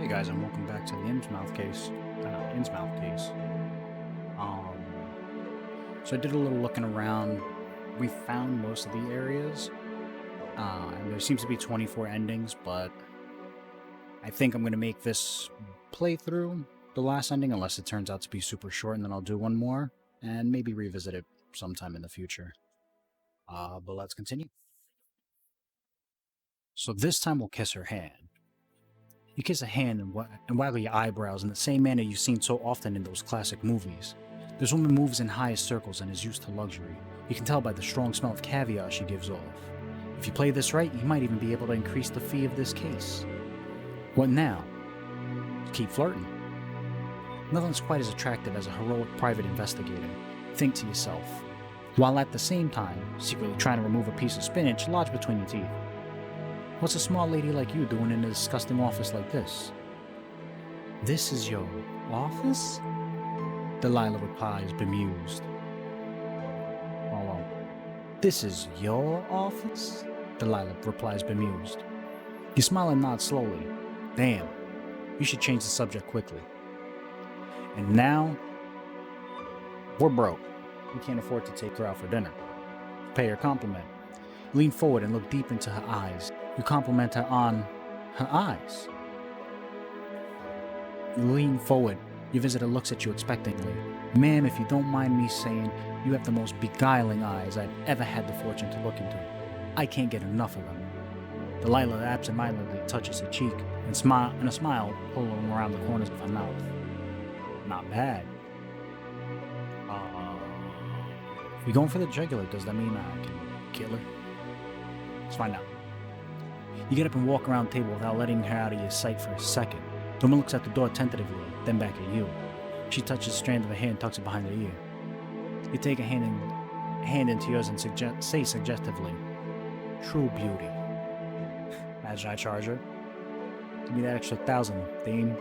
Hey guys, and welcome back to the innsmouth case. Innsmouth case. So I did a little looking around. We found most of the areas, and there seems to be 24 endings, but I think I'm going to make this playthrough the last ending, unless it turns out to be super short, and then I'll do one more, and maybe revisit it sometime in the future. But let's continue. So this time we'll kiss her hand. You kiss a hand and waggle your eyebrows in the same manner you've seen so often in those classic movies. This woman moves in highest circles and is used to luxury. You can tell by the strong smell of caviar she gives off. If you play this right, you might even be able to increase the fee of this case. What now? Keep flirting. Nothing's quite as attractive as a heroic private investigator. Think to yourself, while at the same time secretly trying to remove a piece of spinach lodged between your teeth. What's a small lady like you doing in a disgusting office like this? This is your office? Delilah replies, bemused. Hold on. This is your office? Delilah replies, bemused. You smile and nod slowly. Damn, you should change the subject quickly. And now, we're broke. We can't afford to take her out for dinner. Pay her compliment. Lean forward and look deep into her eyes. You compliment her on her eyes. You lean forward. Your visitor looks at you expectantly. Ma'am, if you don't mind me saying, you have the most beguiling eyes I've ever had the fortune to look into. I can't get enough of them. Delilah absentmindedly touches her cheek, and a smile pulling around the corners of her mouth. Not bad. If you're going for the jugular, does that mean I can kill her? Let's find out. You get up and walk around the table without letting her out of your sight for a second. The woman looks at the door tentatively, then back at you. She touches a strand of her hair and tucks it behind her ear. You take a hand into yours and say suggestively, "True beauty." Imagine I charge her. Give me that extra 1,000, dame.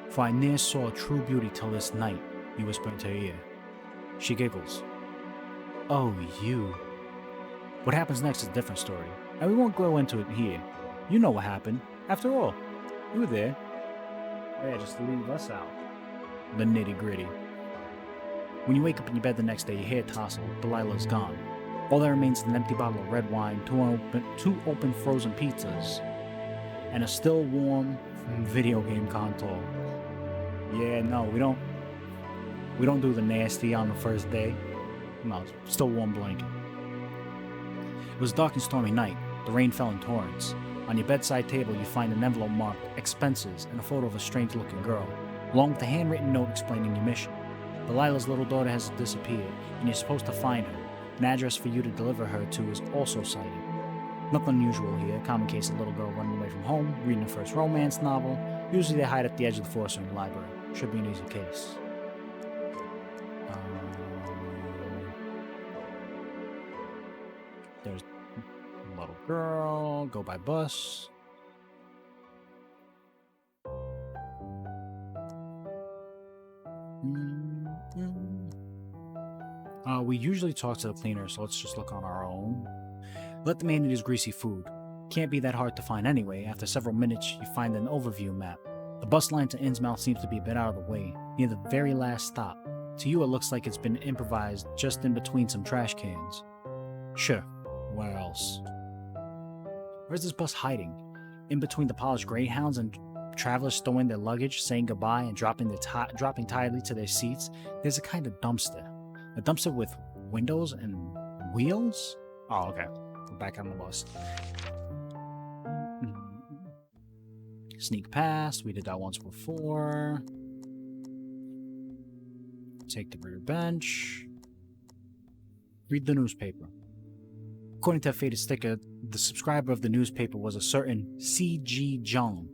For I ne'er saw true beauty till this night, you whisper into her ear. She giggles. Oh, you. What happens next is a different story, and we won't go into it here. You know what happened. After all, you were there. Oh yeah, just leave us out. The nitty-gritty. When you wake up in your bed the next day, your hair tousled, Delilah's gone. All that remains is an empty bottle of red wine, two open frozen pizzas, and a still warm video game console. Yeah, no, we don't do the nasty on the first day. No, still warm blanket. It was a dark and stormy night. The rain fell in torrents. On your bedside table, you find an envelope marked expenses and a photo of a strange-looking girl, along with a handwritten note explaining your mission. Delilah's little daughter has disappeared, and you're supposed to find her. An address for you to deliver her to is also cited. Nothing unusual here. Common case of a little girl running away from home, reading her first romance novel. Usually they hide at the edge of the forest or in the library. Should be an easy case. There's a little girl, go by bus. We usually talk to the cleaner, so let's just look on our own. Let the man eat his greasy food. Can't be that hard to find anyway. After several minutes, you find an overview map. The bus line to Innsmouth seems to be a bit out of the way, near the very last stop. To you, it looks like it's been improvised just in between some trash cans. Sure, where else? Where's this bus hiding? In between the polished greyhounds and travelers stowing their luggage, saying goodbye, and dropping tiredly to their seats, there's a kind of dumpster. A dumpster with windows and wheels? Oh, okay. We're back on the bus. Sneak past. We did that once before. Take the rear bench. Read the newspaper. According to a faded sticker, the subscriber of the newspaper was a certain C.G. Jung.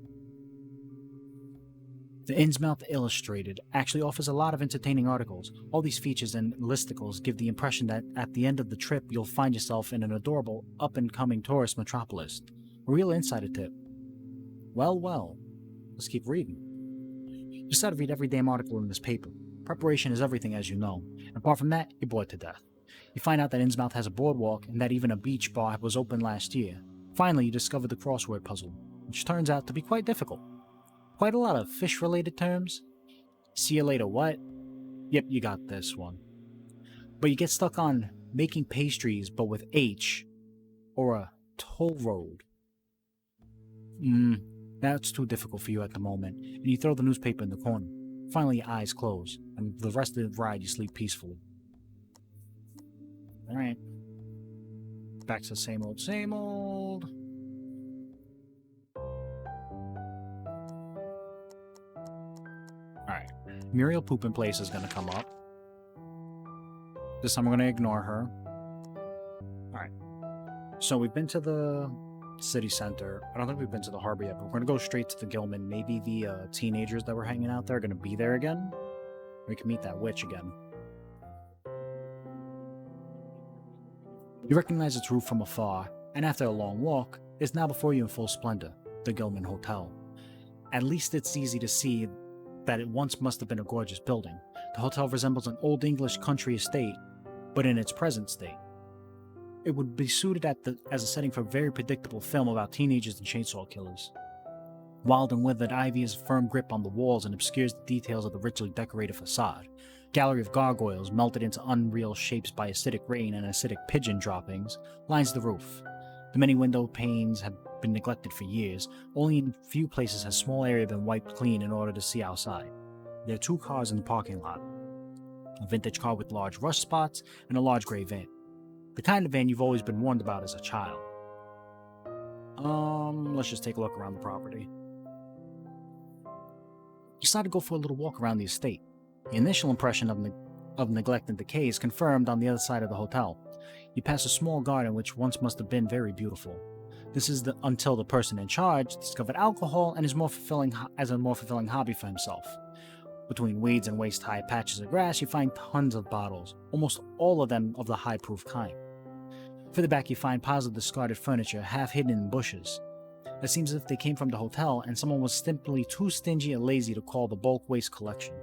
The Innsmouth Illustrated actually offers a lot of entertaining articles. All these features and listicles give the impression that at the end of the trip you'll find yourself in an adorable, up-and-coming tourist metropolis. A real insider tip. Well, let's keep reading. You decide to read every damn article in this paper. Preparation is everything, as you know. And apart from that, you're bored to death. You find out that Innsmouth has a boardwalk and that even a beach bar was open last year. Finally, you discover the crossword puzzle, which turns out to be quite difficult. Quite a lot of fish-related terms. See you later what? Yep, you got this one. But you get stuck on making pastries but with H, or a toll road. That's too difficult for you at the moment, and you throw the newspaper in the corner. Finally, your eyes close, and the rest of the ride you sleep peacefully. Alright. Back to the same old, same old. Alright. Muriel Poopin' Place is gonna come up. This time we're gonna ignore her. Alright. So we've been to the city center. I don't think we've been to the harbor yet, but we're gonna go straight to the Gilman. Maybe the teenagers that were hanging out there are gonna be there again. We can meet that witch again. You recognize its roof from afar, and after a long walk, it's now before you in full splendor, the Gilman Hotel. At least it's easy to see that it once must have been a gorgeous building. The hotel resembles an old English country estate, but in its present state. It would be suited as a setting for a very predictable film about teenagers and chainsaw killers. Wild and withered ivy has a firm grip on the walls and obscures the details of the richly decorated facade. Gallery of gargoyles, melted into unreal shapes by acidic rain and acidic pigeon droppings, lines the roof. The many window panes have been neglected for years. Only in a few places has small area been wiped clean in order to see outside. There are 2 cars in the parking lot. A vintage car with large rust spots and a large gray van. The kind of van you've always been warned about as a child. Let's just take a look around the property. You decide to go for a little walk around the estate. The initial impression of neglect and decay is confirmed on the other side of the hotel. You pass a small garden which once must have been very beautiful. This is until the person in charge discovered alcohol and is a more fulfilling hobby for himself. Between weeds and waist-high patches of grass, you find tons of bottles, almost all of them of the high-proof kind. Further back, you find piles of discarded furniture, half hidden in bushes. It seems as if they came from the hotel, and someone was simply too stingy and lazy to call the bulk waste collection.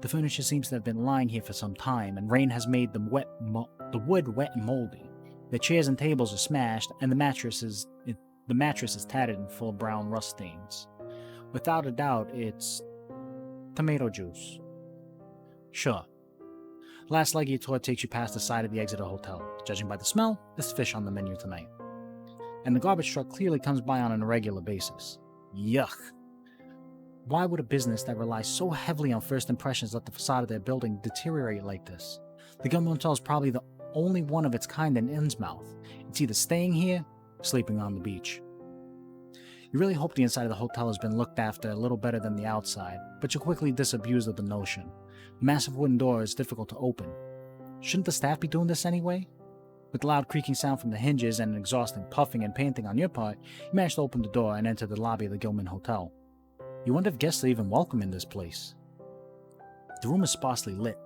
The furniture seems to have been lying here for some time, and rain has made the wood wet and moldy. The chairs and tables are smashed, and the mattress is tattered and full of brown rust stains. Without a doubt, it's tomato juice. Sure. Last leg of your tour takes you past the side of the exit of the hotel. Judging by the smell, there's fish on the menu tonight. And the garbage truck clearly comes by on an irregular basis. Yuck. Why would a business that relies so heavily on first impressions let the facade of their building deteriorate like this? The Gilman Hotel is probably the only one of its kind in Innsmouth. It's either staying here or sleeping on the beach. You really hope the inside of the hotel has been looked after a little better than the outside, but you quickly disabuse of the notion. The massive wooden door is difficult to open. Shouldn't the staff be doing this anyway? With the loud creaking sound from the hinges and an exhausting puffing and panting on your part, you manage to open the door and enter the lobby of the Gilman Hotel. You wonder if guests are even welcome in this place. The room is sparsely lit.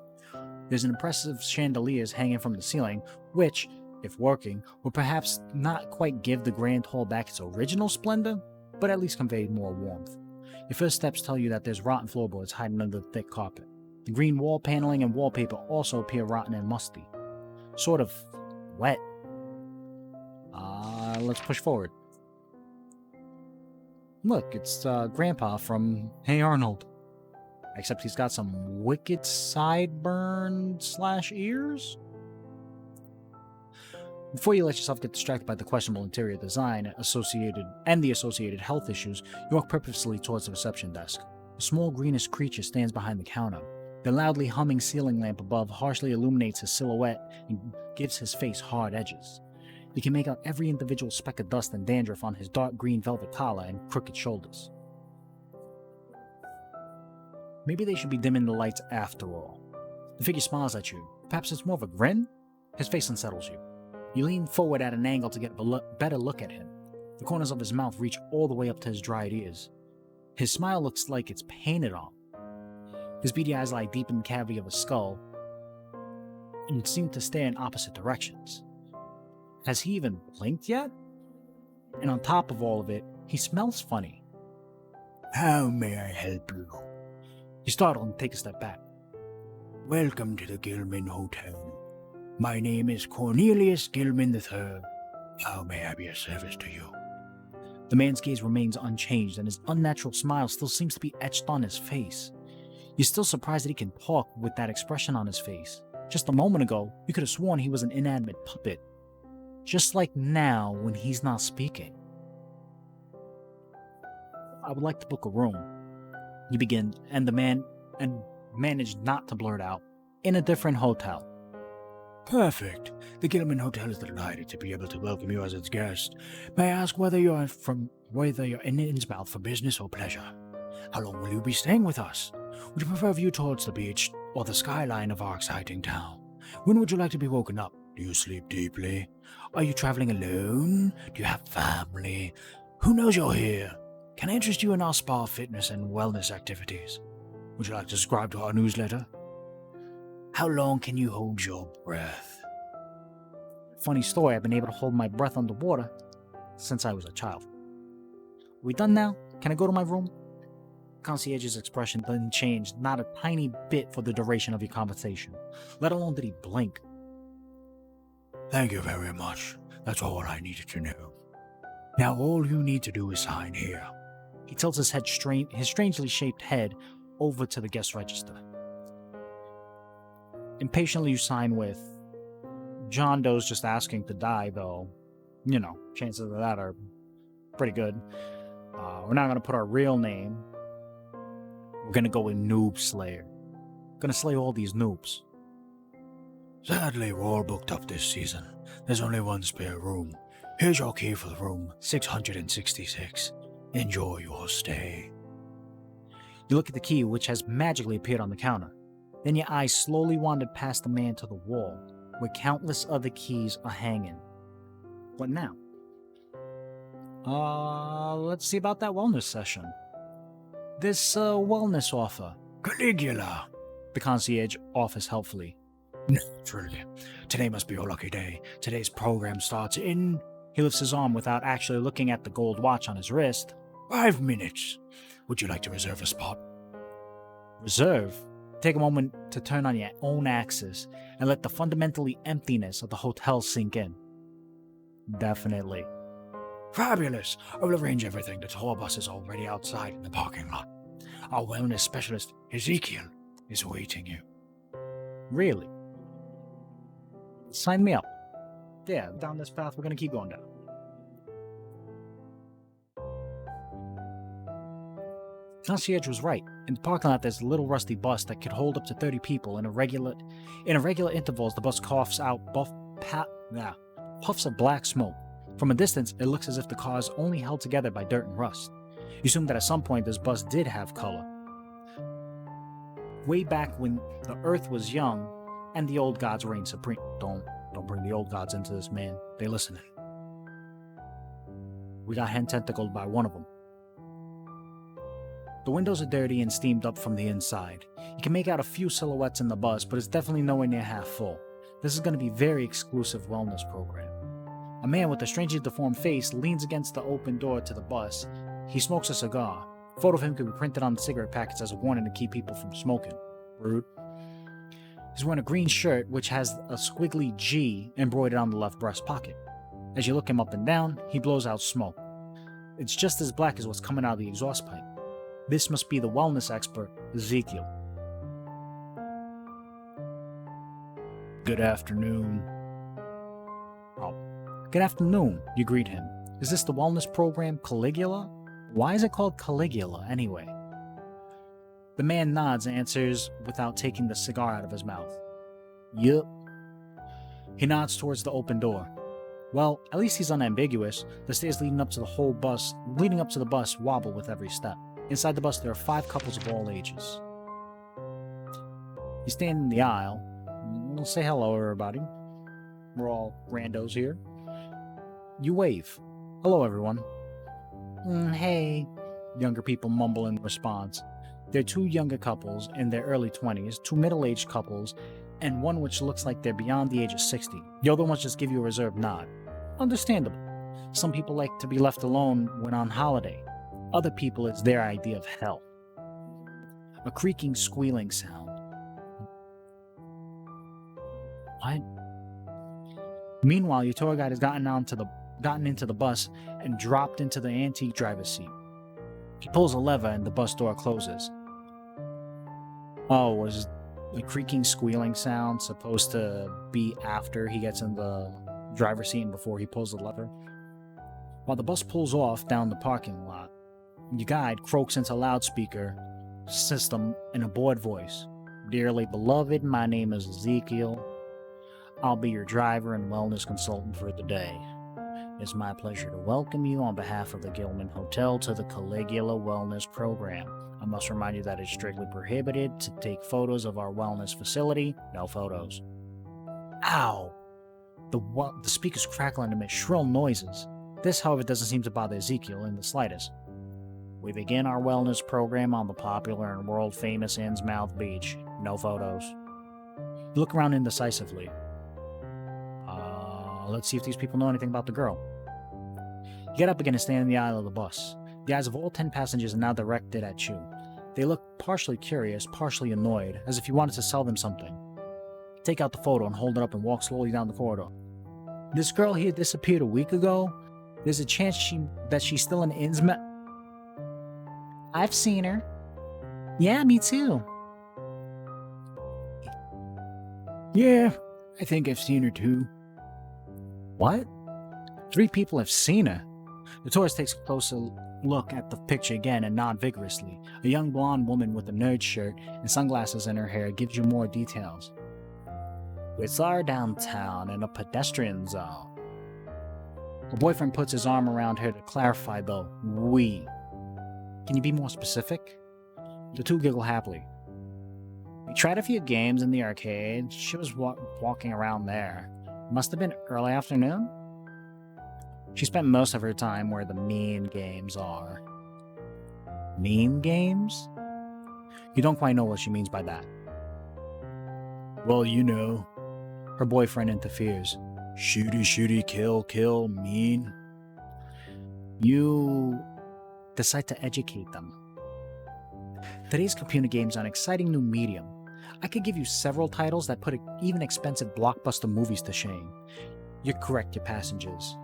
There's an impressive chandeliers hanging from the ceiling, which, if working, would perhaps not quite give the grand hall back its original splendor, but at least convey more warmth. Your first steps tell you that there's rotten floorboards hiding under the thick carpet. The green wall paneling and wallpaper also appear rotten and musty. Sort of wet. Let's push forward. Look, it's Grandpa from Hey Arnold. Except he's got some wicked sideburn/ears. Before you let yourself get distracted by the questionable interior design and the associated health issues, you walk purposefully towards the reception desk. A small greenish creature stands behind the counter. The loudly humming ceiling lamp above harshly illuminates his silhouette and gives his face hard edges. You can make out every individual speck of dust and dandruff on his dark green velvet collar and crooked shoulders. Maybe they should be dimming the lights after all. The figure smiles at you. Perhaps it's more of a grin? His face unsettles you. You lean forward at an angle to get a better look at him. The corners of his mouth reach all the way up to his dried ears. His smile looks like it's painted on. His beady eyes lie deep in the cavity of his skull and seem to stare in opposite directions. Has he even blinked yet? And on top of all of it, he smells funny. How may I help you? You startle and take a step back. Welcome to the Gilman Hotel. My name is Cornelius Gilman III. How may I be of service to you? The man's gaze remains unchanged, and his unnatural smile still seems to be etched on his face. You're still surprised that he can talk with that expression on his face. Just a moment ago, you could have sworn he was an inanimate puppet. Just like now when he's not speaking. I would like to book a room. You begin, and the man managed not to blurt out, in a different hotel. Perfect. The Gilman Hotel is delighted to be able to welcome you as its guest. May I ask whether you're in Innsmouth for business or pleasure? How long will you be staying with us? Would you prefer a view towards the beach or the skyline of our exciting town? When would you like to be woken up? Do you sleep deeply? Are you traveling alone? Do you have family? Who knows you're here? Can I interest you in our spa, fitness, and wellness activities? Would you like to subscribe to our newsletter? How long can you hold your breath? Funny story, I've been able to hold my breath underwater since I was a child. We done now? Can I go to my room? Concierge's expression didn't change not a tiny bit for the duration of your conversation, let alone did he blink. Thank you very much. That's all I needed to know. Now all you need to do is sign here. He tilts his his strangely shaped head over to the guest register. Impatiently you sign with, John Doe's just asking to die, though. You know, chances of that are pretty good. We're not going to put our real name. We're going to go with Noob Slayer. Going to slay all these noobs. Sadly, we're all booked up this season. There's only one spare room. Here's your key for the room, 666. Enjoy your stay. You look at the key, which has magically appeared on the counter. Then your eyes slowly wandered past the man to the wall, where countless other keys are hanging. What now? Let's see about that wellness session. This wellness offer. Caligula! The concierge offers helpfully. Naturally. Today must be your lucky day. Today's program starts in... He lifts his arm without actually looking at the gold watch on his wrist. 5 minutes. Would you like to reserve a spot? Reserve? Take a moment to turn on your own axis and let the fundamentally emptiness of the hotel sink in. Definitely. Fabulous! I will arrange everything. The tour bus is already outside in the parking lot. Our wellness specialist, Ezekiel, is waiting you. Really? Sign me up. Yeah, down this path we're gonna keep going down. Concierge was right. In the parking lot, there's a little rusty bus that could hold up to 30 people. In irregular intervals, the bus coughs out puffs of black smoke. From a distance, it looks as if the car is only held together by dirt and rust. You assume that at some point this bus did have color. Way back when the earth was young and the old gods reigned supreme. Don't bring the old gods into this, man. They listening. We got hand tentacled by one of them. The windows are dirty and steamed up from the inside. You can make out a few silhouettes in the bus, but it's definitely nowhere near half full. This is going to be a very exclusive wellness program. A man with a strangely deformed face leans against the open door to the bus. He smokes a cigar. A photo of him could be printed on the cigarette packets as a warning to keep people from smoking. Rude. He's wearing a green shirt which has a squiggly G embroidered on the left breast pocket. As you look him up and down, he blows out smoke. It's just as black as what's coming out of the exhaust pipe. This must be the wellness expert, Ezekiel. Good afternoon. Oh, good afternoon, you greet him. Is this the wellness program Caligula? Why is it called Caligula anyway? The man nods and answers without taking the cigar out of his mouth. Yup. He nods towards the open door. Well, at least he's unambiguous. The stairs leading up to the bus wobble with every step. Inside the bus, there are 5 couples of all ages. You stand in the aisle. We'll say hello, everybody. We're all randos here. You wave. Hello, everyone. Hey. Younger people mumble in response. There are 2 younger couples in their early 20s, 2 middle-aged couples, and one which looks like they're beyond the age of 60. The other ones just give you a reserved nod. Understandable. Some people like to be left alone when on holiday. Other people, it's their idea of hell. A creaking, squealing sound. What? Meanwhile, your tour guide has gotten onto the gotten into the bus and dropped into the antique driver's seat. He pulls a lever and the bus door closes. Oh, was the creaking, squealing sound supposed to be after he gets in the driver's seat and before he pulls the lever? While the bus pulls off down the parking lot, your guide croaks into loudspeaker system in a bored voice. Dearly beloved, my name is Ezekiel. I'll be your driver and wellness consultant for the day. It's my pleasure to welcome you on behalf of the Gilman Hotel to the Caligula Wellness Program. I must remind you that it's strictly prohibited to take photos of our wellness facility. No photos. Ow! The speakers crackle and emit shrill noises. This, however, doesn't seem to bother Ezekiel in the slightest. We begin our wellness program on the popular and world-famous Innsmouth beach. No photos. You look around indecisively. Let's see if these people know anything about the girl. You get up again and stand in the aisle of the bus. The eyes of all 10 passengers are now directed at you. They look partially curious, partially annoyed, as if you wanted to sell them something. Take out the photo and hold it up and walk slowly down the corridor. This girl here disappeared a week ago. There's a chance that she's still in Innsmouth. I've seen her. Yeah, me too. Yeah, I think I've seen her too. What? 3 people have seen her. The tourist takes a closer look at the picture again and nods vigorously. A young blonde woman with a nerd shirt and sunglasses in her hair gives you more details. We saw her downtown in a pedestrian zone. Her boyfriend puts his arm around her to clarify the we. Can you be more specific? The two giggle happily. We tried a few games in the arcade. She was walking around there. Must have been early afternoon? She spent most of her time where the mean games are. Mean games? You don't quite know what she means by that. Well, you know. Her boyfriend interferes. Shooty, shooty, kill, kill, mean. You decide to educate them. Today's computer games are an exciting new medium. I could give you several titles that put even expensive blockbuster movies to shame. You're correct, your passengers.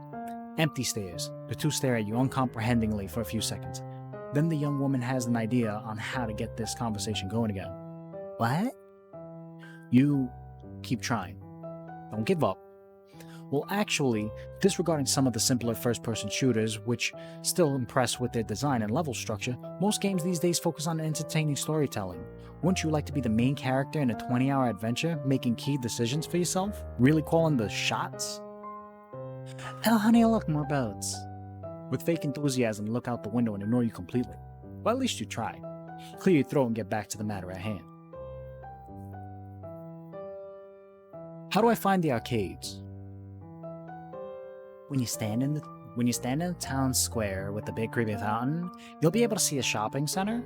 Empty stares. The two stare at you uncomprehendingly for a few seconds. Then the young woman has an idea on how to get this conversation going again. What? You keep trying. Don't give up. Well, actually, disregarding some of the simpler first-person shooters, which still impress with their design and level structure, most games these days focus on entertaining storytelling. Wouldn't you like to be the main character in a 20-hour adventure, making key decisions for yourself? Really calling the shots? Oh, honey, look, more boats. With fake enthusiasm, look out the window and ignore you completely. Well, at least you try. Clear your throat and get back to the matter at hand. How do I find the arcades? When you stand in the town square with the big creepy fountain, you'll be able to see a shopping center.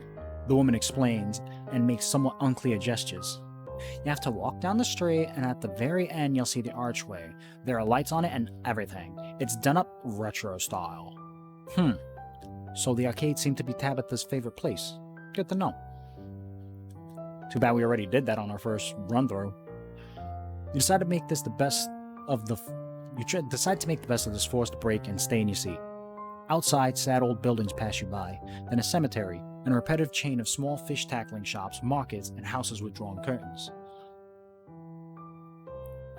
The woman explains and makes somewhat unclear gestures. You have to walk down the street, and at the very end, you'll see the archway. There are lights on it and everything. It's done up retro style. So the arcade seemed to be Tabitha's favorite place. Good to know. Too bad we already did that on our first run through. You decide to make this the best of the this forced break and stay in your seat. Outside, sad old buildings pass you by, then a cemetery, and a repetitive chain of small fish tackling shops, markets, and houses with drawn curtains.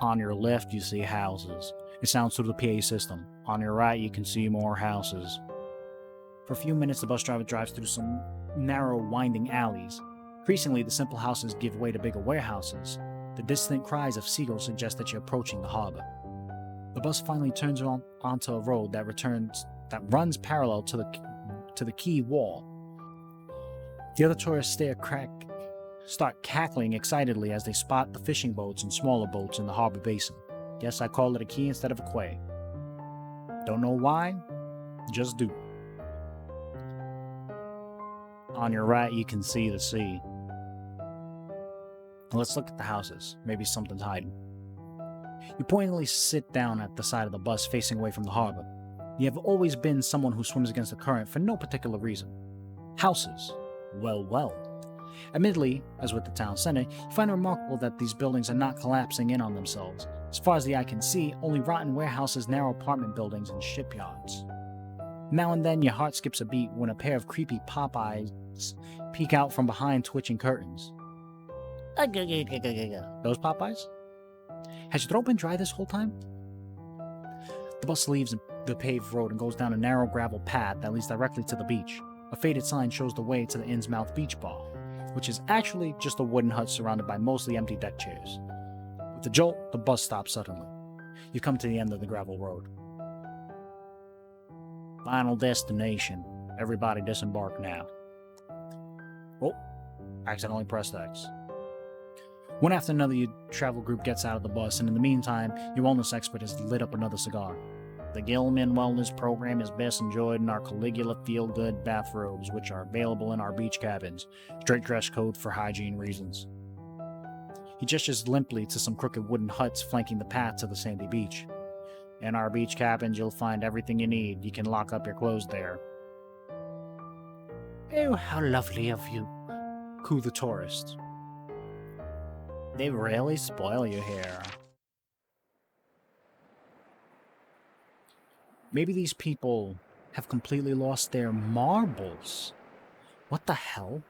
On your left, you see houses. It sounds through the PA system. On your right, you can see more houses. For a few minutes, the bus driver drives through some narrow, winding alleys. Increasingly, the simple houses give way to bigger warehouses. The distant cries of seagulls suggest that you're approaching the harbor. The bus finally turns onto a road that runs parallel to the quay wall. The other tourists start cackling excitedly as they spot the fishing boats and smaller boats in the harbor basin. Yes, I call it a quay instead of a quay. Don't know why? Just do. On your right, you can see the sea. Let's look at the houses. Maybe something's hiding. You pointedly sit down at the side of the bus facing away from the harbor. You have always been someone who swims against the current for no particular reason. Houses. Well. Admittedly, as with the town center, you find it remarkable that these buildings are not collapsing in on themselves. As far as the eye can see, only rotten warehouses, narrow apartment buildings, and shipyards. Now and then, your heart skips a beat when a pair of creepy pop eyes peek out from behind twitching curtains. Those Popeyes? Has your throat been dry this whole time? The bus leaves the paved road and goes down a narrow gravel path that leads directly to the beach. A faded sign shows the way to the Innsmouth Beach Bar, which is actually just a wooden hut surrounded by mostly empty deck chairs. With a jolt, the bus stops suddenly. You come to the end of the gravel road. Final destination. Everybody disembark now. Oh, accidentally pressed X. One after another, your travel group gets out of the bus, and in the meantime, your wellness expert has lit up another cigar. The Gilman Wellness Program is best enjoyed in our Caligula feel-good bathrobes, which are available in our beach cabins. Strict dress code for hygiene reasons. He gestures limply to some crooked wooden huts flanking the path to the sandy beach. In our beach cabins, you'll find everything you need. You can lock up your clothes there. Oh, how lovely of you, cooed the tourist. They really spoil you here. Maybe these people have completely lost their marbles. What the hell?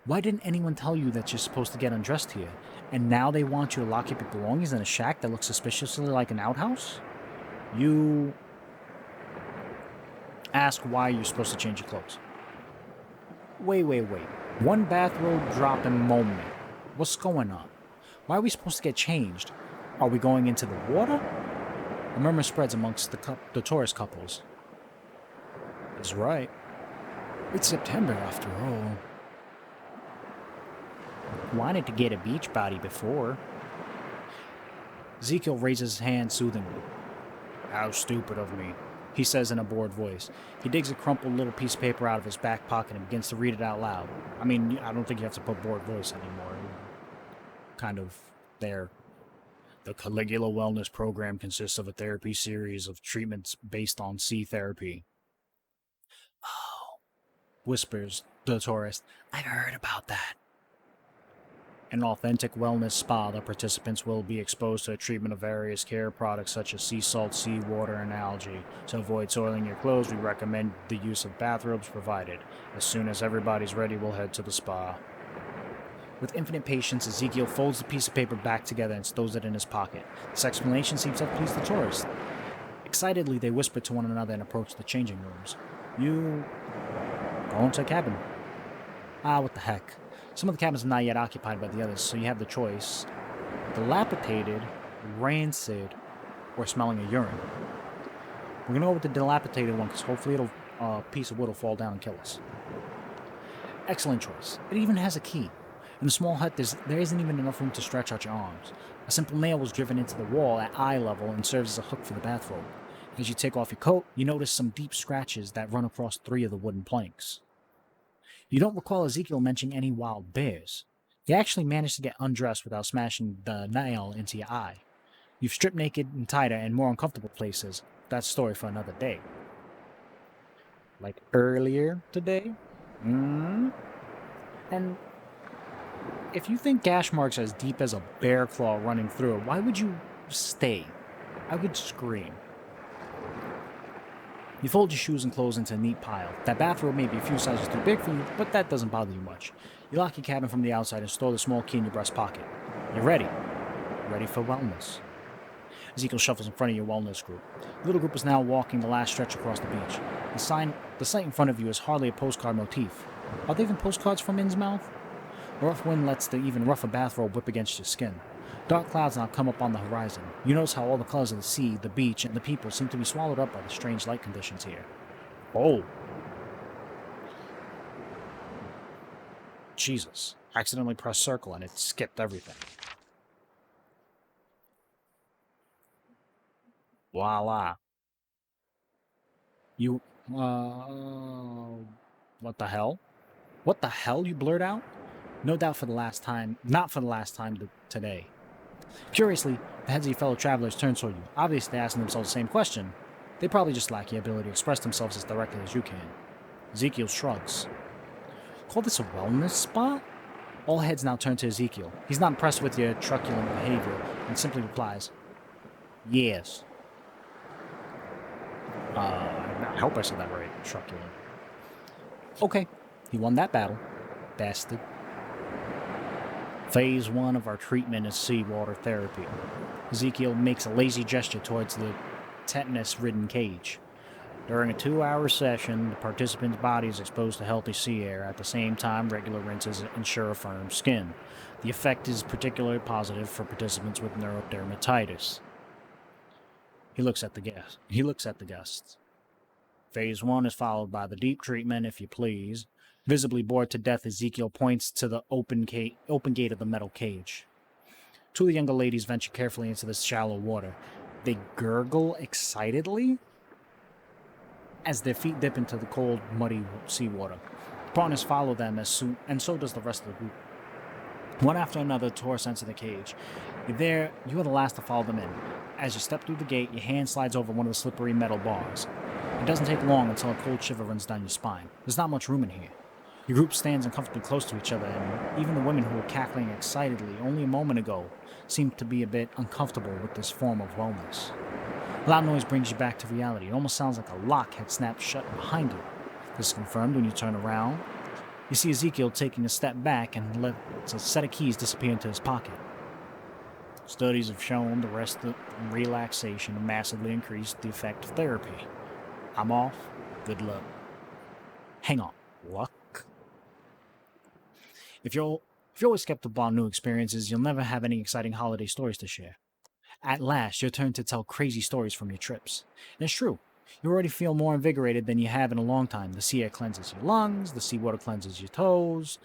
Why didn't anyone tell you that you're supposed to get undressed here? And now they want you to lock up your belongings in a shack that looks suspiciously like an outhouse? You ask why you're supposed to change your clothes. Wait. One bathrobe drop in moment. What's going on? Why are we supposed to get changed? Are we going into the water? A murmur spreads amongst the tourist couples. That's right. It's September after all. Wanted to get a beach body before. Ezekiel raises his hand soothingly. How stupid of me, he says in a bored voice. He digs a crumpled little piece of paper out of his back pocket and begins to read it out loud. I mean, I don't think you have to put bored voice anymore. Kind of there. The Caligula Wellness Program consists of a therapy series of treatments based on sea therapy. Oh, whispers the tourist. I've heard about that. An authentic wellness spa, the participants will be exposed to a treatment of various care products such as sea salt, seawater, and algae. To avoid soiling your clothes, we recommend the use of bathrobes provided. As soon as everybody's ready, we'll head to the spa. With infinite patience, Ezekiel folds the piece of paper back together and stows it in his pocket. This explanation seems to have pleased the tourist. Excitedly, they whisper to one another and approach the changing rooms. You go into a cabin. What the heck. Some of the cabins are not yet occupied by the others, so you have the choice. Dilapidated, rancid, or smelling of urine. We're going to go with the dilapidated one, because hopefully a piece of wood will fall down and kill us. Excellent choice. It even has a key. In the small hut, there isn't even enough room to stretch out your arms. A simple nail was driven into the wall at eye level and serves as a hook for the bathrobe. As you take off your coat, you notice some deep scratches that run across 3 of the wooden planks. You don't recall Ezekiel mentioning any wild bears. You actually managed to get undressed without smashing the nail into your eye. You've stripped naked in tighter and more uncomfortable places. That's a story for another day. Like earlier today? And if you think gash marks are as deep as a bear claw running through it, why would you stay? I would scream. You fold your shoes and clothes into a neat pile. That bathrobe may be a few sizes too big for you, but that doesn't bother you much. You lock your cabin from the outside and store the small key in your breast pocket. You're ready. Ready for wellness. Ezekiel shuffles in front of your wellness group. The little group is now walking the last stretch across the beach. The sight in front of you is hardly a postcard motif. Are there even postcards from Innsmouth? A rough wind lets the even rougher bathrobe whip against your skin. Dark clouds now come up on the horizon. You notice how all the colors of the sea, the beach, and the people seem to be swallowed up by the strange light conditions here. Oh. Jesus. I accidentally pressed circle and it skipped everything. Voila. You, what the hell? What the hell, you blurt out? No doubt for the last time, not for the last time today. Curiously, the heads of your fellow travelers turn toward you, obviously asking themselves the same question. They probably just lack the ability to express themselves as directly as you can. Ezekiel shrugs. Call this a wellness spot? All heads now turn to Ezekiel. He's not impressed with your truculent behavior and simply replies, "Yes." I hope I said that right, truculent. Okay, he won that battle, bastard. Phase 1 of our treatment is seawater therapy. Ezekiel makes a lazy gesture towards the tetanus-ridden cage. During a 2-hour session, the participant's body is exposed to healthy sea air. At the same time, regular rinses ensure a firm skin. The effect is particularly positive for participants with neurodermatitis. He looks at the guests. Phase 1 is followed by the deep treatment, if you please. Visibly bored to death, Ezekiel points to the open gate of the metal cage. Two of the younger ladies venture carefully into the shallow water. They gurgle excitedly as their feet dip into the cold, muddy seawater. Partners follow them, and so does the rest of the group. One after another, tourists enter the cage. You are the last to follow them in. As you step through the gate, your hand slides over one of the slippery metal bars. It doesn't take long until a cold shiver runs down your spine. There's not much room in here. Your group stands uncomfortably close to each other, and even the women who were cackling excitedly only a moment ago seem to be a bit uncomfortable with this form of wellness. A loud noise brings you back to reality. It almost sounds like a lock had snapped shut behind you. This is confirmed when you turn around. You see Ezekiel taking a step back and lets a set of keys disappear into his pocket. Studies have shown the rest of relaxation massively increased the effect of therapy. I'm off. Good luck. Hang on. Luck? If you're always skeptical on new experiences, you'll never have any exciting holiday stories to share. At last, your turn to tell crazy stories from your trips. And it's true. You already feel more invigorated than you have in a long time. The sea air cleanses your lungs, the seawater cleans your toes.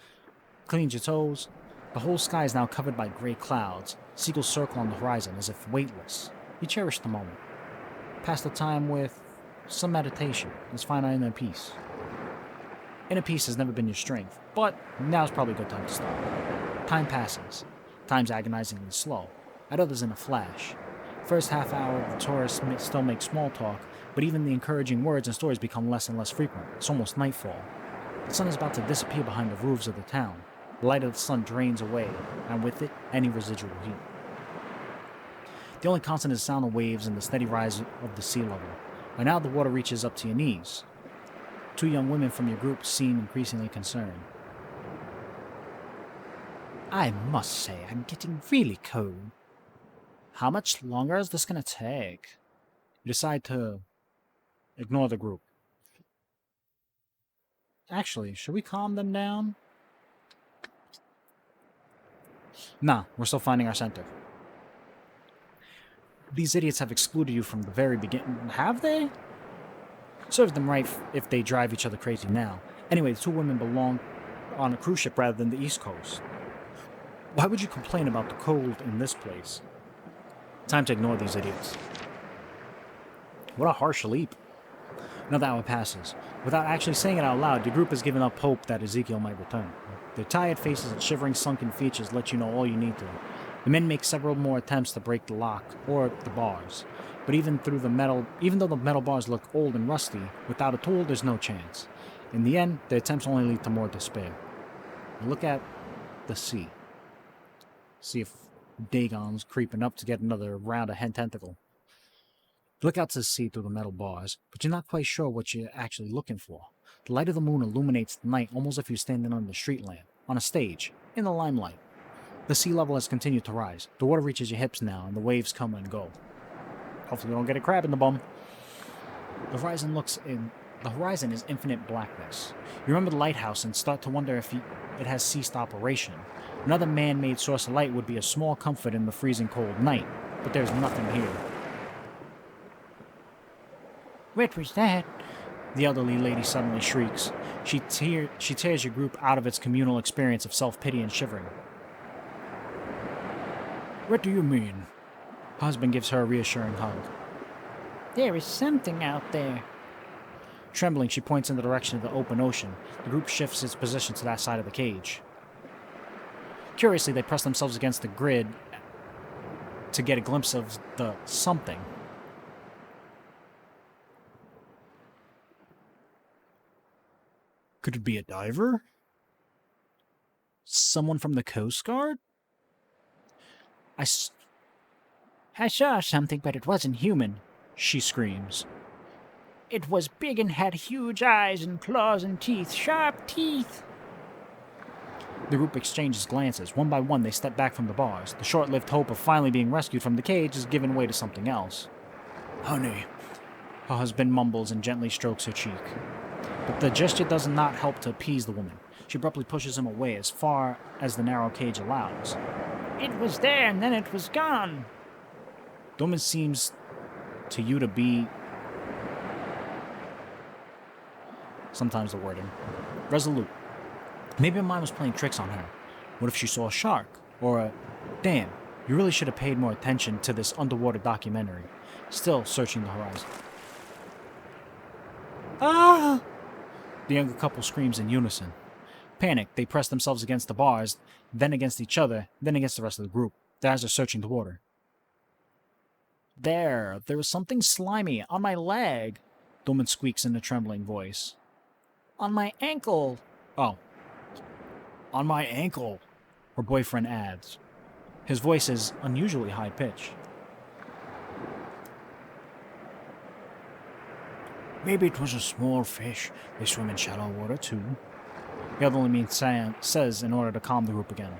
The whole sky is now covered by gray clouds. Seagulls circle on the horizon as if weightless. You cherish the moment. Pass the time with some meditation. Let's find our inner peace. Inner peace has never been your strength, but now's probably a good time to stop. Time passes. Time's agonizingly slow. At others in a flash. First half hour, the tourists still make small talk, but even the encouraging words and stories become less and less frequent. It's almost nightfall. The sun is about to disappear behind the roofs of the town. The light of the sun drains away, and with it, any residual heat. The only constant is the sound of waves and the steady rise of the sea level. By now, the water reaches up to your knees. Two young women from your group seem increasingly concerned. I must say, I'm getting really cold. How much longer is this going to take? You decide to ignore the group. Actually, should we calm them down? Nah, we're still finding our center. These idiots have excluded you from the very beginning. Have they? Serves them right if they drive each other crazy now. Anyway, the two women belong on a cruise ship rather than the East Coast. Why would you complain about the cold in this place? Time to ignore these idiots. What a harsh leap. Another hour passes. Without actually saying it out loud, your group has given up hope that Ezekiel might return. Their tired faces and shivering sunken features let you know all you need to. The men make several more attempts to break the lock, or the bars. But even though the metal bars look old and rusty, without a tool there's no chance. In the end, their attempts only lead to more despair. You look at the sea. See if Dagon's creeping up to get another round of head tentacle. You look out to sea through the metal bars, but you're not quite sure what you're actually looking for. The light of the moon illuminates the night almost as if you're standing under a street lamp, on a stage, in the limelight. The sea level has continued to rise. The water reaches your hips now, and the waves come and go. Hopefully you don't get a crab in the bum. The horizon is infinite blackness. You remember the lighthouse and start to wonder if it has ceased operation. Another man-made source of light would be a small comfort in the freezing cold night, but there's nothing here. What was that? The elderly lady suddenly shrieks. She tears your group out of its communal experience of self-pity and shivering. What do you mean? Her husband gives her a reassuring hug. There is something out there. Trembling, she points in the direction of the open ocean. The group shifts its position to that side of the cage. Curiously, they press themselves against the grid to get a glimpse of the something. Could it be a diver? Someone from the Coast Guard? I saw something, but it wasn't human, She screams. It was big and had huge eyes and claws and teeth, sharp teeth. The group exchanges glances. One by one, they step back from the bars. The short-lived hope of finally being rescued from the cage is given way to something else. Honey, Her husband mumbles and gently strokes her cheek. But the gesture does not help to appease the woman. She abruptly pushes him away as far as the narrow cage allows. it was there and then it was gone. The woman seems to you to be... sometimes the wording. Resolute. Maybe her mind was playing tricks on her. What if she saw a shark? Or a... damn, you really should have paid more attention to this underwater documentary. Still searching the horizon. Ah! The younger couple screams in unison. Panicked, they press themselves against the bars, then against each other, then against the rest of the group. Their eyes are searching the water. There was something slimy on my leg, the woman squeaks in a trembling voice. On my ankle. Oh. On my ankle, her boyfriend adds. His voice is unusually high-pitched. Maybe it was a small fish. They swim in shallow water, too. The elderly man says in order to calm the group again.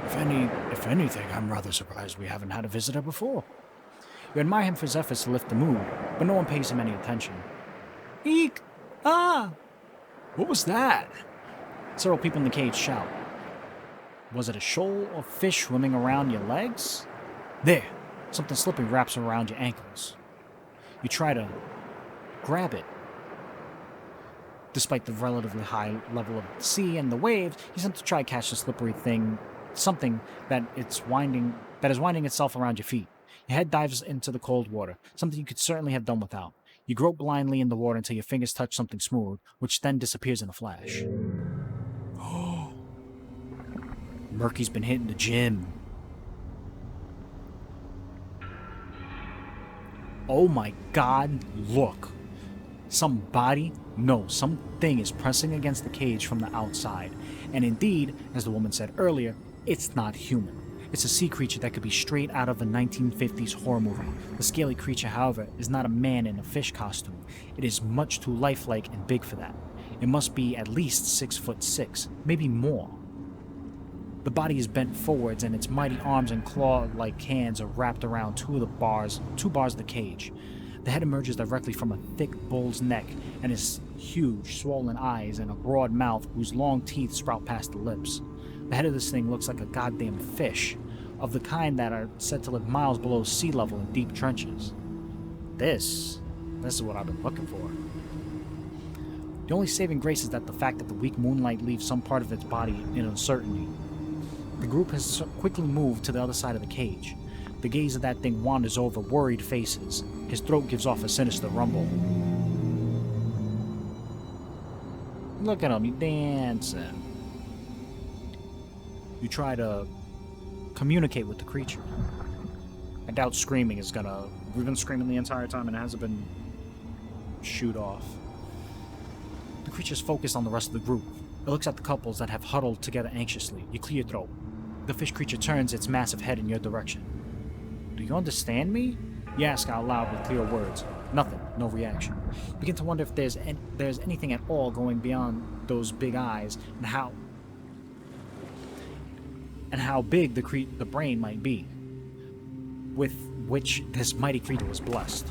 If anything, I'm rather surprised we haven't had a visitor before. You admire him for his efforts to lift the mood, but no one pays him any attention. Eek! Ah! What was that? Several people in the cage shout. Was it a shoal of fish swimming around your legs? There! Something slippery wraps around your ankles. You try to grab it. Despite the relatively high level of the sea and the waves, you attempt to try to catch the slippery thing, something that is winding itself around your feet. Your head dives into the cold water, something you could certainly have done without. You grope blindly in the water until your fingers touch something smooth, which then disappears in a flash. Oh, Murky's been hitting the gym. Oh my God, look. Something is pressing against the cage from the outside. And indeed, as the woman said earlier, it's not human. It's a sea creature that could be straight out of a 1950s horror movie. The scaly creature, however, is not a man in a fish costume. It is much too lifelike and big for that. It must be at least 6'6", maybe more. The body is bent forwards and its mighty arms and claw-like hands are wrapped around two bars of the cage. The head emerges directly from a thick bull's neck and his huge, swollen eyes and a broad mouth whose long teeth sprout past the lips. The head of this thing looks like a goddamn fish, of the kind that are said to live miles below sea level in deep trenches. This is what I've been looking for. The only saving grace is that the fact that the weak moonlight leaves some part of its body in uncertainty. The group has quickly moved to the other side of the cage. The gaze of that thing wanders over worried faces. His throat gives off a sinister rumble. Look at him, he's dancing. You try to communicate with the creature. I doubt screaming is gonna... We've been screaming the entire time and it hasn't been... shoot off. The creature's focused on the rest of the group. It looks at the couples that have huddled together anxiously. You clear your throat. The fish creature turns its massive head in your direction. Do you understand me? You ask out loud with clear words. Nothing. No reaction. You begin to wonder if there's anything at all going beyond those big eyes and how big the brain might be, with which this mighty creature was blessed.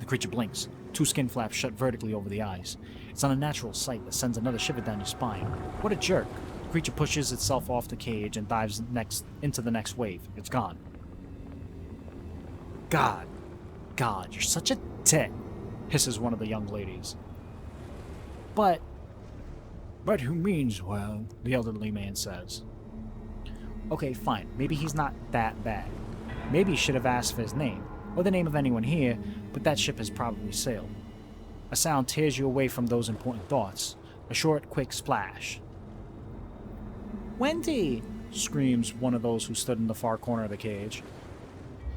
The creature blinks. Two skin flaps shut vertically over the eyes. It's an unnatural sight that sends another shiver down your spine. What a jerk. The creature pushes itself off the cage and dives into the next wave. It's gone. God, you're such a tit, hisses one of the young ladies. But who means well, the elderly man says. Okay, fine. Maybe he's not that bad. Maybe you should have asked for his name, or the name of anyone here, but that ship has probably sailed. A sound tears you away from those important thoughts. A short, quick splash. Wendy! Screams one of those who stood in the far corner of the cage.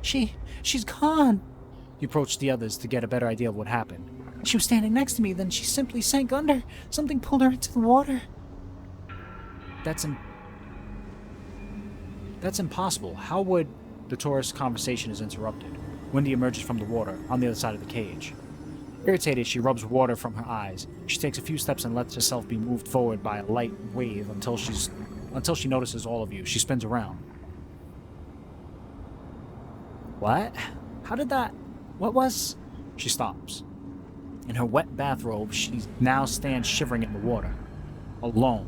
She's gone! You approach the others to get a better idea of what happened. She was standing next to me, then she simply sank under. Something pulled her into the water. That's impossible. How would... The tourist's conversation is interrupted. Wendy emerges from the water, on the other side of the cage. Irritated, she rubs water from her eyes. She takes a few steps and lets herself be moved forward by a light wave until she notices all of you. She spins around. What? How did that... What was... She stops. In her wet bathrobe, she now stands shivering in the water. Alone.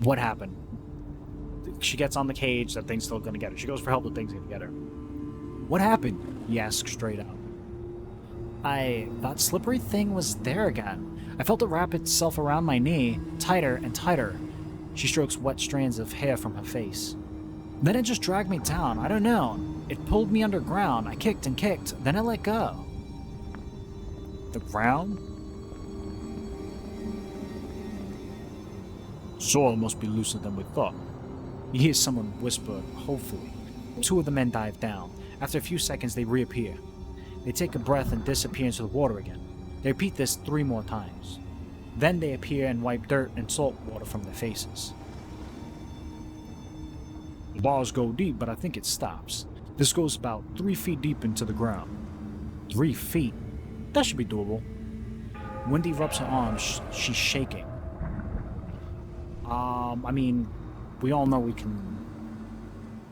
What happened? She gets on the cage, that thing's still gonna get her. She goes for help, the thing's gonna get her. What happened? He asks straight out. That slippery thing was there again. I felt it wrap itself around my knee, tighter and tighter. She strokes wet strands of hair from her face. Then it just dragged me down. I don't know. It pulled me underground. I kicked and kicked, then it let go. The ground? Soil must be looser than we thought. You hear someone whisper, hopefully. Two of the men dive down. After a few seconds, they reappear. They take a breath and disappear into the water again. They repeat this 3 more times. Then they appear and wipe dirt and salt water from their faces. The bars go deep, but I think it stops. This goes about 3 feet deep into the ground. 3 feet? That should be doable. Wendy rubs her arms. She's shaking. I mean, we all know we can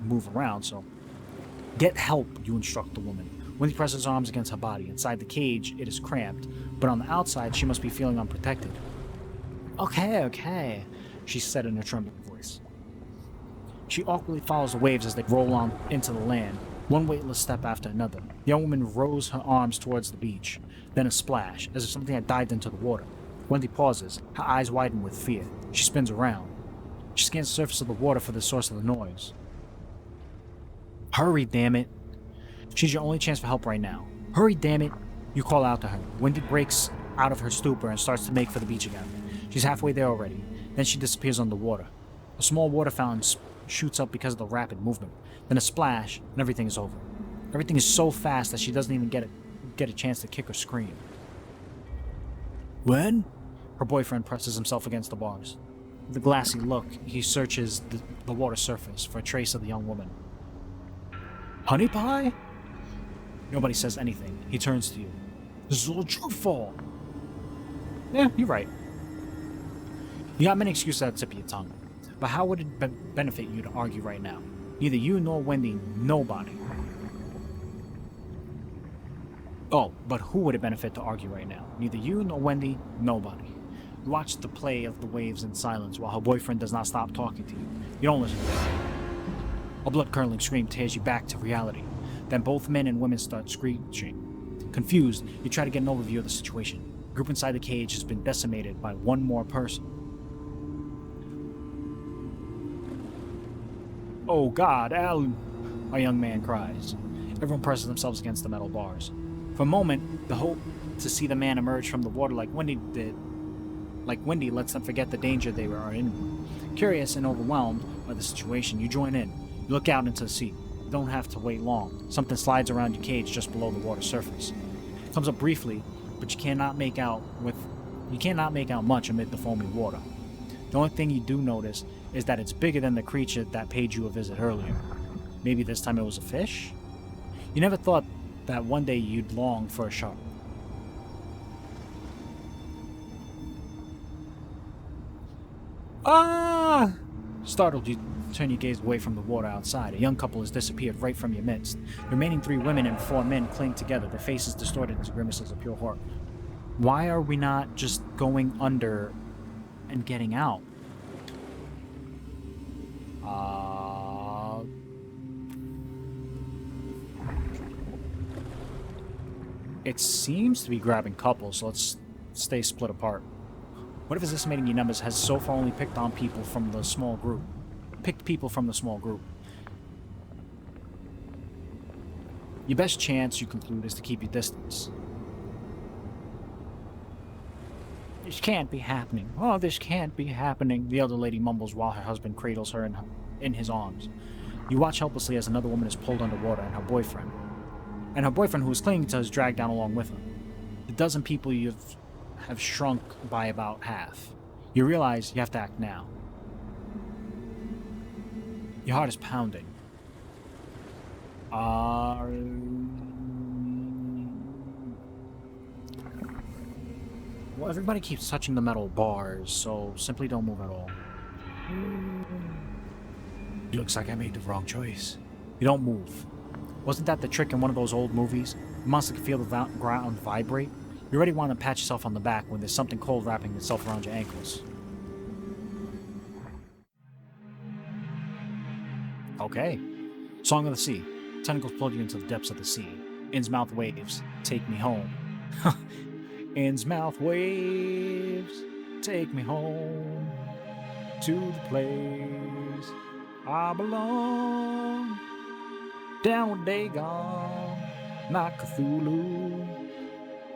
move around, so... Get help, you instruct the woman. Wendy presses her arms against her body. Inside the cage, it is cramped, but on the outside, she must be feeling unprotected. Okay, she said in a trembling voice. She awkwardly follows the waves as they roll on into the land, one weightless step after another. The young woman rows her arms towards the beach, then a splash, as if something had dived into the water. Wendy pauses, her eyes widen with fear. She spins around. She scans the surface of the water for the source of the noise. Hurry, damn it. She's your only chance for help right now. Hurry, damn it. You call out to her. Wendy breaks out of her stupor and starts to make for the beach again. She's halfway there already. Then she disappears underwater. A small water fountain shoots up because of the rapid movement. Then a splash, and everything is over. Everything is so fast that she doesn't even get a chance to kick or scream. When? Her boyfriend presses himself against the bars. With a glassy look, he searches the water surface for a trace of the young woman. Honey pie? Nobody says anything. He turns to you. This is all your fault. Yeah, you're right. You got many excuses at the tip of your tongue. But how would it benefit you to argue right now? Neither you nor Wendy, nobody. Oh, but who would it benefit to argue right now? Neither you nor Wendy, nobody. You watch the play of the waves in silence while her boyfriend does not stop talking to you. You don't listen to him. A blood-curdling scream tears you back to reality. Then both men and women start screeching. Confused, you try to get an overview of the situation. The group inside the cage has been decimated by one more person. Oh God, Alan! A young man cries. Everyone presses themselves against the metal bars. For a moment, the hope to see the man emerge from the water like Wendy did, lets them forget the danger they were in. Curious and overwhelmed by the situation, you join in. You look out into the sea. You don't have to wait long. Something slides around your cage just below the water surface. It comes up briefly, but you cannot make out much amid the foamy water. The only thing you do notice is that it's bigger than the creature that paid you a visit earlier. Maybe this time it was a fish? You never thought that one day you'd long for a shark. Ah! Startled, you turn your gaze away from the water outside. A young couple has disappeared right from your midst. The remaining 3 women and 4 men cling together, their faces distorted into grimaces of pure horror. Why are we not just going under and getting out? It seems to be grabbing couples, so let's stay split apart. What if his estimating your numbers has so far only picked people from the small group? Your best chance, you conclude, is to keep your distance. This can't be happening. Oh, this can't be happening, the elder lady mumbles while her husband cradles her in his arms. You watch helplessly as another woman is pulled underwater and her boyfriend who is clinging to her is dragged down along with her. The dozen people have shrunk by about half. You realize you have to act now. Your heart is pounding. Well, everybody keeps touching the metal bars, so simply don't move at all. Looks like I made the wrong choice. You don't move. Wasn't that the trick in one of those old movies? The monster can feel the ground vibrate. You already want to pat yourself on the back when there's something cold wrapping itself around your ankles. Okay. Song of the Sea. Tentacles pull you into the depths of the sea. Innsmouth waves, take me home. Innsmouth waves, take me home to the place I belong. Down with Dagon, not Cthulhu.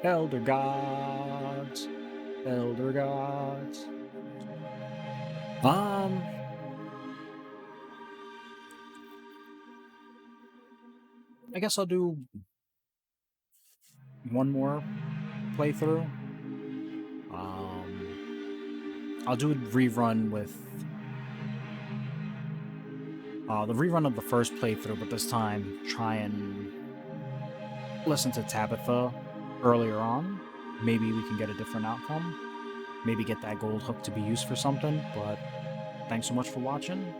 Elder gods, elder gods. I guess I'll do one more playthrough. I'll do a rerun with the rerun of the first playthrough, but this time try and listen to Tabitha earlier on. Maybe we can get a different outcome. Maybe get that gold hook to be used for something, but thanks so much for watching.